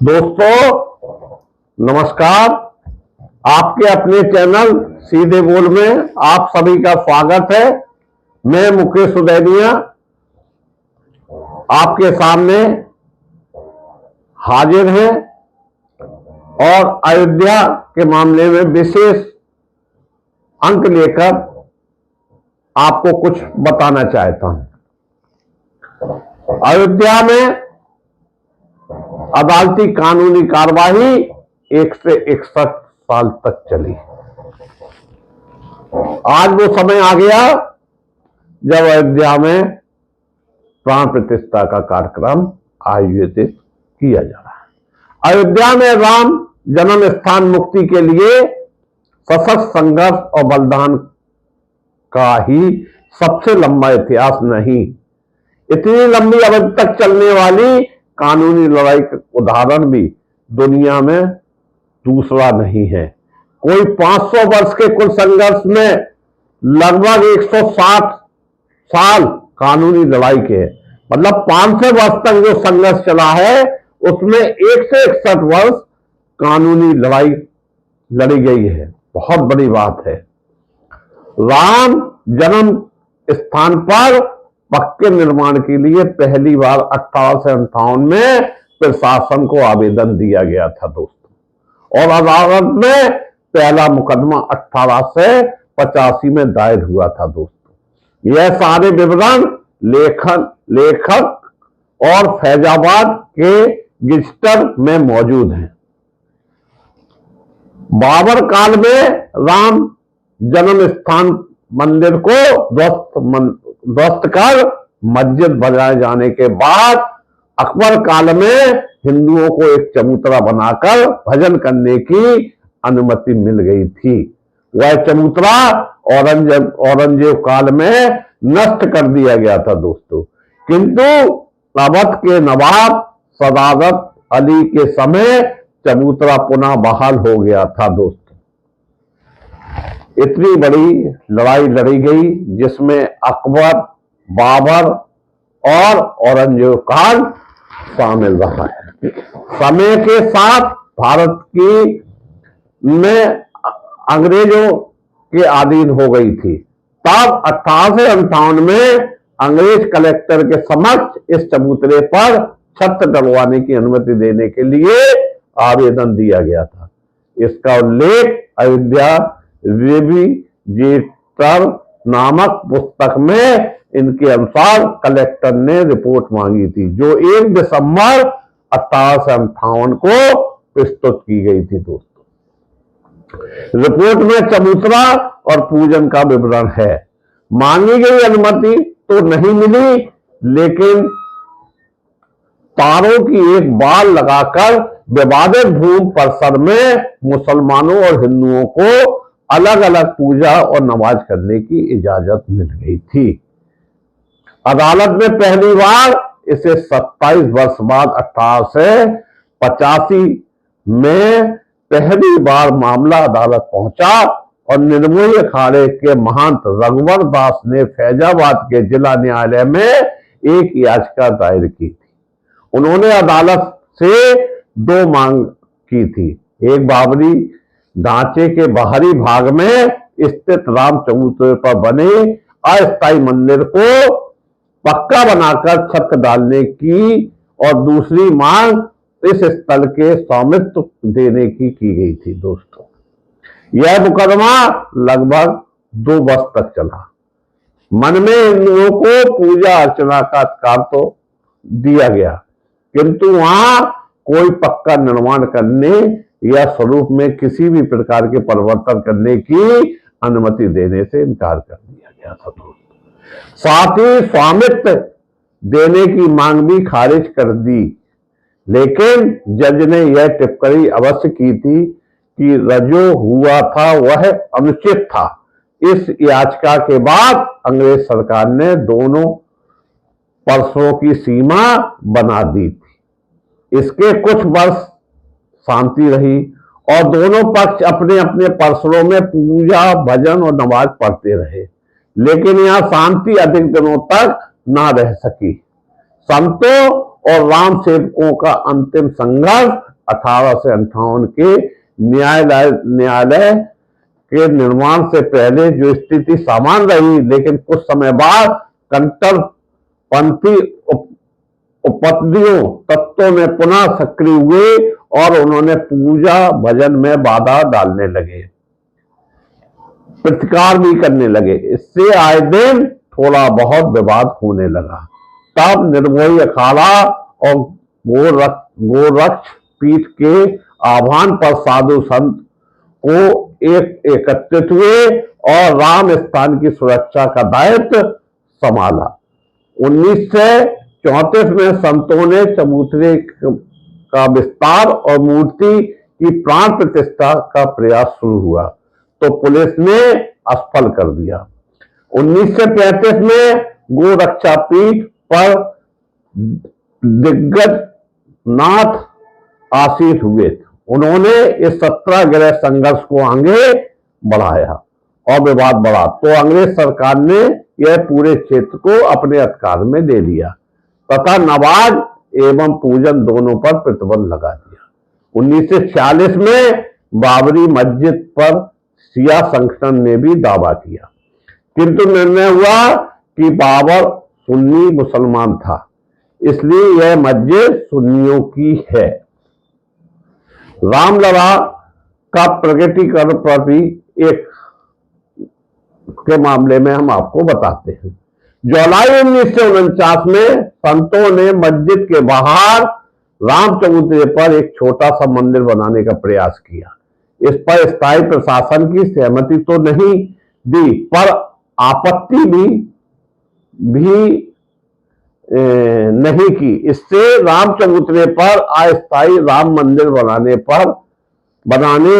दोस्तों नमस्कार। आपके अपने चैनल सीधे बोल में आप सभी का स्वागत है। मैं मुकेश उदैनिया आपके सामने हाजिर हैं और अयोध्या के मामले में विशेष अंक लेकर आपको कुछ बताना चाहता हूं। अयोध्या में अदालती कानूनी कार्यवाही 1 से 61 साल तक चली। आज वो समय आ गया जब अयोध्या में प्राण प्रतिष्ठा का कार्यक्रम आयोजित किया जा रहा है। अयोध्या में राम जन्म स्थान मुक्ति के लिए सशक्त संघर्ष और बलिदान का ही सबसे लंबा इतिहास नहीं, इतनी लंबी अवधि तक चलने वाली कानूनी लड़ाई का उदाहरण भी दुनिया में दूसरा नहीं है। कोई 500 वर्ष के कुल संघर्ष में लगभग 160 साल कानूनी लड़ाई के हैं। मतलब 500 वर्ष तक जो संघर्ष चला है उसमें 1 से 61 वर्ष कानूनी लड़ाई लड़ी गई है। बहुत बड़ी बात है। राम जन्म स्थान पर पक्के निर्माण के लिए पहली बार 1858 में प्रशासन को आवेदन दिया गया था दोस्तों, और अदालत में पहला मुकदमा 1885 में दायर हुआ था दोस्तों। यह सारे विवरण लेखक और फैजाबाद के गजटर में मौजूद हैं। बाबर काल में राम जन्म स्थान मंदिर को ध्वस्त कर मस्जिद बनाए जाने के बाद अकबर काल में हिंदुओं को एक चबूतरा बनाकर भजन करने की अनुमति मिल गई थी। वह चबूतरा औरंगजेब काल में नष्ट कर दिया गया था दोस्तों, किंतु अवध के नवाब सदाकत अली के समय चबूतरा पुनः बहाल हो गया था दोस्तों। इतनी बड़ी लड़ाई लड़ी गई जिसमें अकबर, बाबर और औरंगजेब काल शामिल रहा है। समय के साथ भारत की में अंग्रेजों के अधीन हो गई थी। तब 1858 में अंग्रेज कलेक्टर के समक्ष इस चबूतरे पर छत डलवाने की अनुमति देने के लिए आवेदन दिया गया था। इसका उल्लेख अयोध्या रिविजिटर नामक पुस्तक में इनके अनुसार कलेक्टर ने रिपोर्ट मांगी थी, जो 1 दिसंबर 1858 को प्रस्तुत की गई थी दोस्तों। रिपोर्ट में चबूतरा और पूजन का विवरण है। मांगी गई अनुमति तो नहीं मिली, लेकिन तारों की एक बाल लगाकर विवादित भूमि परिसर में मुसलमानों और हिंदुओं को अलग अलग पूजा और नमाज करने की इजाजत मिल गई थी। अदालत में पहली बार इसे 27 वर्ष बाद 1885 में पहली बार मामला अदालत पहुंचा और निर्मोही अखाड़े के महंत रघुवर दास ने फैजाबाद के जिला न्यायालय में एक याचिका दायर की थी। उन्होंने अदालत से 2 मांग की थी। एक, बाबरी ढांचे के बाहरी भाग में स्थित राम चबूतरे पर बने अस्थायी मंदिर को पक्का बनाकर छत डालने की, और दूसरी मांग इस स्थल के स्वामित्व देने की गई थी दोस्तों। यह मुकदमा लगभग 2 वर्ष तक चला। मन में हिंदुओं को पूजा अर्चना का अधिकार तो दिया गया, किंतु वहां कोई पक्का निर्माण करने या स्वरूप में किसी भी प्रकार के परिवर्तन करने की अनुमति देने से इनकार कर दिया गया था दोस्तों। साथ ही स्वामित्व देने की मांग भी खारिज कर दी, लेकिन जज ने यह टिप्पणी अवश्य की थी कि जो हुआ था वह अनुचित था। इस याचिका के बाद अंग्रेज सरकार ने दोनों परसों की सीमा बना दी थी। इसके कुछ वर्ष शांति रही और दोनों पक्ष अपने अपने परसरों में पूजा, भजन और नमाज पढ़ते रहे, लेकिन यहां शांति अधिक दिनों तक ना रह सकी। संतों और राम सेवकों का अंतिम संघर्ष 18 से 58 के न्यायालय के निर्माण से पहले जो स्थिति सामान्य रही, लेकिन कुछ समय बाद कट्टरपंथी उपपत्तियों तत्वों में पुनः सक्रिय हुए और उन्होंने पूजा भजन में बाधा डालने लगे, प्रतिकार भी करने लगे। इससे आए दिन थोड़ा बहुत विवाद होने लगा। तब निर्मोही अखाड़ा और गोरक्ष पीठ के आह्वान पर साधु संत को एकत्रित हुए और राम स्थान की सुरक्षा का दायित्व संभाला। 1934 में संतों ने चबूतरे का विस्तार और मूर्ति की प्राण प्रतिष्ठा का प्रयास शुरू हुआ तो पुलिस ने असफल कर दिया। 1935 में गोरक्षा पीठ पर दिग्गज नाथ आसीन हुए। उन्होंने इस सत्याग्रह संघर्ष को आगे बढ़ाया और विवाद बढ़ा तो अंग्रेज सरकार ने यह पूरे क्षेत्र को अपने अधिकार में ले लिया तथा नमाज एवं पूजन दोनों पर प्रतिबंध लगा दिया। 1946 में बाबरी मस्जिद पर शिया संगठन ने भी दावा किया, किंतु निर्णय हुआ कि बाबर सुन्नी मुसलमान था, इसलिए यह मस्जिद सुन्नियों की है। रामलला का प्रकटीकरण पर भी एक के मामले में हम आपको बताते हैं। जुलाई 1949 में संतों ने मस्जिद के बाहर राम चबूतरे पर एक छोटा सा मंदिर बनाने का प्रयास किया। इस पर स्थायी प्रशासन की सहमति तो नहीं दी, पर आपत्ति भी नहीं की। इससे राम चबूतरे पर अस्थायी राम मंदिर बनाने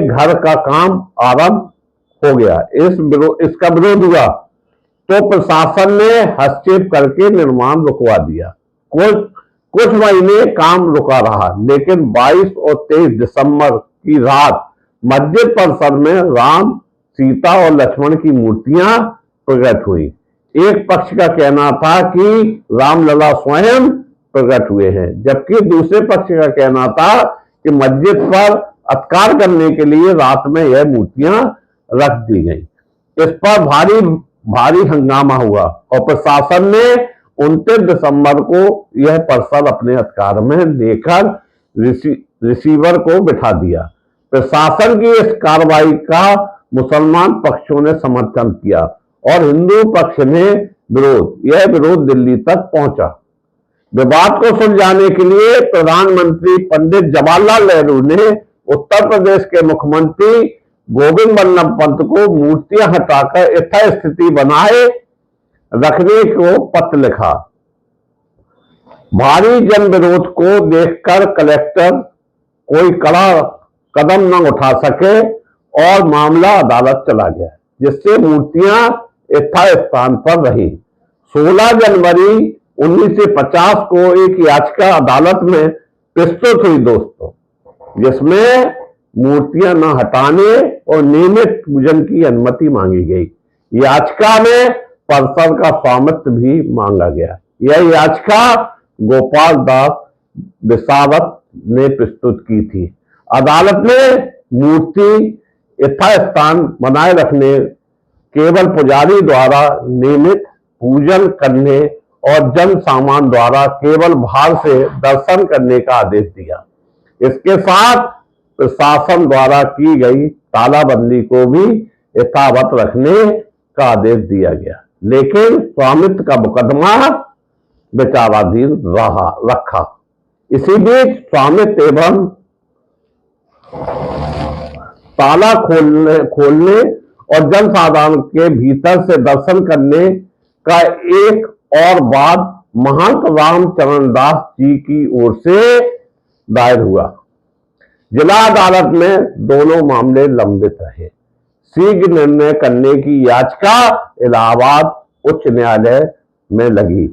घर का काम आरंभ हो गया। इसका विरोध हुआ तो प्रशासन ने हस्तक्षेप करके निर्माण रुकवा दिया। कुछ महीने काम रुका रहा, लेकिन 22 और 23 दिसंबर की रात मस्जिद परिसर में राम, सीता और लक्ष्मण की मूर्तियां प्रकट हुई। एक पक्ष का कहना था कि रामलला स्वयं प्रकट हुए हैं, जबकि दूसरे पक्ष का कहना था कि मस्जिद पर अत्कार करने के लिए रात में यह मूर्तियां रख दी गई। इस पर भारी हंगामा हुआ और प्रशासन ने 29 दिसंबर को यह परिसर अपने अधिकार में लेकर रिसीवर को बिठा दिया। प्रशासन की इस कार्रवाई का मुसलमान पक्षों ने समर्थन किया और हिंदू पक्ष ने यह विरोध दिल्ली तक पहुंचा। विवाद को सुलझाने के लिए प्रधानमंत्री पंडित जवाहरलाल नेहरू ने उत्तर प्रदेश के मुख्यमंत्री गोविंद बल्लभ पंत को मूर्तियां हटाकर यथास्थिति बनाए रखने को पत्र लिखा। भारी जन विरोध को देखकर कलेक्टर कोई कड़ा कदम न उठा सके और मामला अदालत चला गया, जिससे मूर्तियां यथास्थान पर रही। 16 जनवरी 1950 को एक याचिका अदालत में प्रस्तुत हुई दोस्तों, जिसमें मूर्तियां न हटाने और नियमित पूजन की अनुमति मांगी गई। याचिका में परिसर का स्वामित्व भी मांगा गया। यह याचिका गोपाल दास विसावत ने प्रस्तुत की थी। अदालत ने मूर्ति यथास्थान बनाए रखने, केवल पुजारी द्वारा नियमित पूजन करने और जन सामान द्वारा केवल बाहर से दर्शन करने का आदेश दिया। इसके साथ प्रशासन द्वारा की गई तालाबंदी को भी यथावत रखने का आदेश दिया गया, लेकिन स्वामित्व का मुकदमा विचाराधीन रखा। इसी बीच स्वामित्व एवं ताला खोलने और जनसाधारण के भीतर से दर्शन करने का एक और वाद महंत रामचरण दास जी की ओर से दायर हुआ। जिला अदालत में दोनों मामले लंबित रहे। शीघ्र निर्णय करने की याचिका इलाहाबाद उच्च न्यायालय में लगी।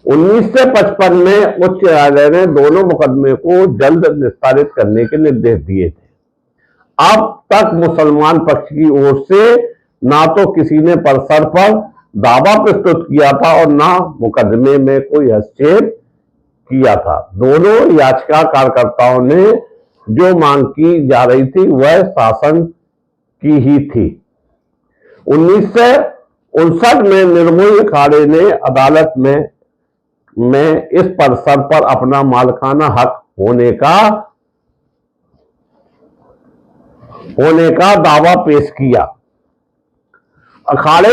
1955 में उच्च न्यायालय ने दोनों मुकदमे को जल्द निस्तारित करने के निर्देश दिए थे। अब तक मुसलमान पक्ष की ओर से ना तो किसी ने परिसर पर दावा प्रस्तुत किया था और ना मुकदमे में कोई हस्तक्षेप किया था। दोनों याचिकाकर्ताओं ने जो मांग की जा रही थी वह शासन की ही थी। 1959 में निर्मोही अखाड़े ने अदालत में इस परिसर पर अपना मालिकाना हक होने का दावा पेश किया। अखाड़े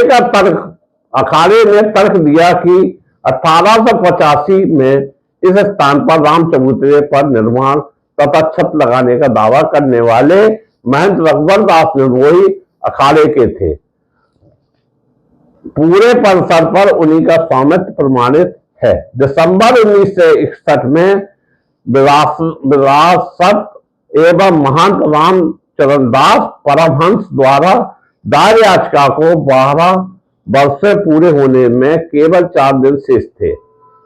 ने तर्क दिया कि 1885 में इस स्थान पर राम चबूतरे पर निर्माण तथा छत लगाने का दावा करने वाले महंत रघुवर दास निर्मोही अखाड़े के थे। पूरे परिसर पर उन्हीं का स्वामित्व प्रमाणित है। दिसंबर 1961 में विरासत एवं महंत रामचरण दास परमहंस द्वारा दायर याचिका को 12 वर्ष से पूरे होने में केवल 4 दिन शेष थे।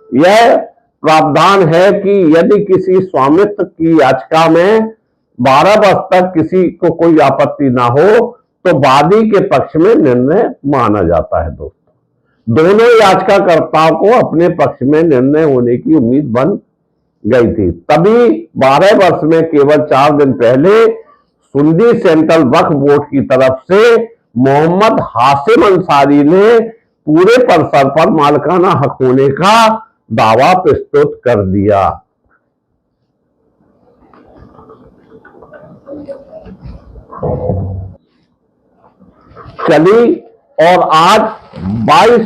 यह प्रावधान है कि यदि किसी स्वामित्व की याचिका में 12 वर्ष तक किसी को कोई आपत्ति ना हो तो वादी के पक्ष में निर्णय माना जाता है। दोनों याचिकाकर्ताओं को अपने पक्ष में निर्णय होने की उम्मीद बन गई थी। तभी 12 वर्ष में केवल 4 दिन पहले सुंदी सेंट्रल वक्फ बोर्ड की तरफ से मोहम्मद हाशिम अंसारी ने पूरे परिसर पर मालिकाना हक होने का दावा प्रस्तुत कर दिया। चली और आज 22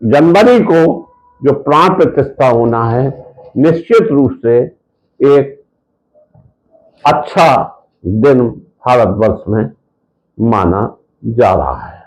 जनवरी को जो प्राण प्रतिष्ठा होना है, निश्चित रूप से एक अच्छा दिन भारतवर्ष में माना जा रहा है।